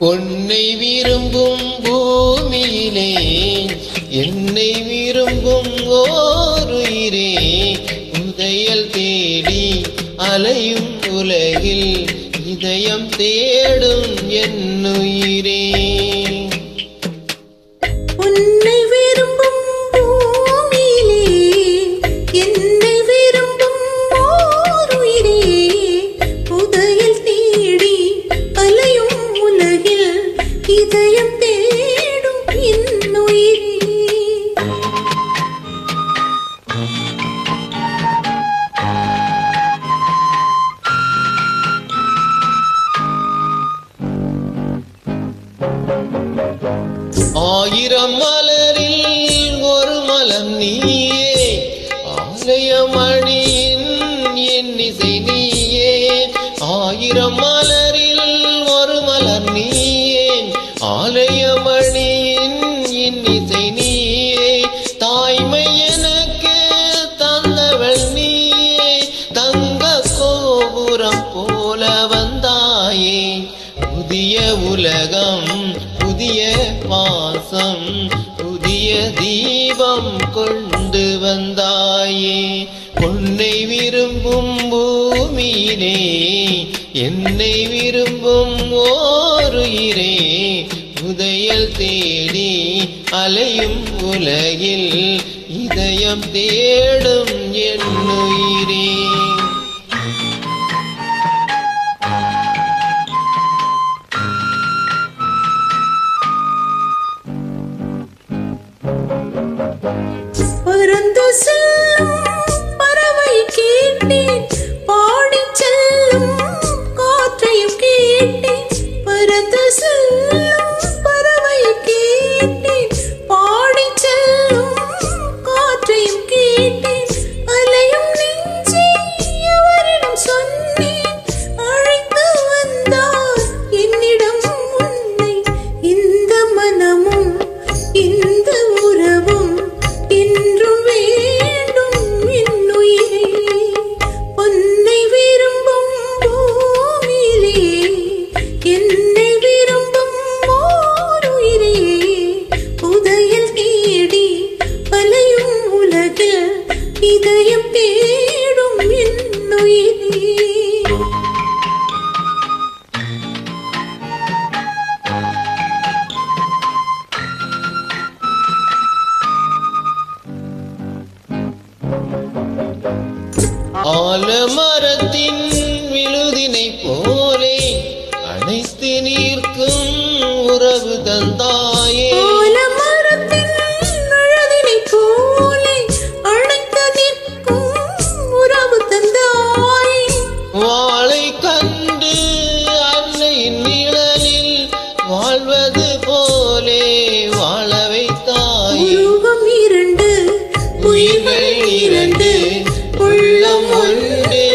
பொன்னை விரும்பும் பூமியிலே என்னை விரும்பும் ஓருயிரே, புதையல் தேடி அலையும் உலகில் இதயம் தேடும் என்னுயிரே. இதயம் தேடும் இன்னுயிரே. ஆயிரம் மலரில் ஒரு மலம் நீயே, ஆலயமணியின் இன்னிசை நீயே. ஆயிரம் மலரில் ஒரு மலர் நீயே, ஆலயமணியின் இன்னிசை நீயே. தாய்மை எனக்கு தந்தவள் நீயே, தங்க கோபுரம் போல வந்தாயே. புதிய உலகம் புதிய பாசம் புதிய தீபம் கொண்டு வந்தாயே. பொன்னை விரும்பும் பூமியிலே என்னை விரும்பும் ஓருயிரே, புதையல் தேடி அலையும் உலகில் இதயம் தேடும் என்னுயிரே. பறந்து செல்லும் பறவை கேட்டேன், பாடிச் செல்லும் காற்றையும் கேட்டேன். பறந்து செல்லும் பறவை கேட்டேன், பாடிச் செல்லும் காற்றையும் கேட்டேன். அலையும் நெஞ்சை அவரிடம் சொன்னேன், அழைத்து வந்தார் என்னிடம் உன்னை. இந்த மனமும் இந்த உறவும் என்றும் வேண்டும் என்னுயிரே. பொன்னை விரும்பும் பூமியிலே என்னை விரும்பும் ஓருயிரே, புதையல் தேடி அலையும் உலகில் இதயம் தேடும் என்னுயிரே. ஆலமரத்தின் விழுதினை போலே அனைத்து நீர்க்கும் உறவு தந்தாயே. ஆலமரத்தின் விழுதினை போலே அணைத்து நிற்கும் உறவு தந்தாயே. வாளை கண்டு அன்னையின் நிழலில் வாழ்வது போலே வாழ வைத்தாயே. உருவம் இரண்டு, உயிர்கள் இரண்டு, உள்ளம் ஒன்றே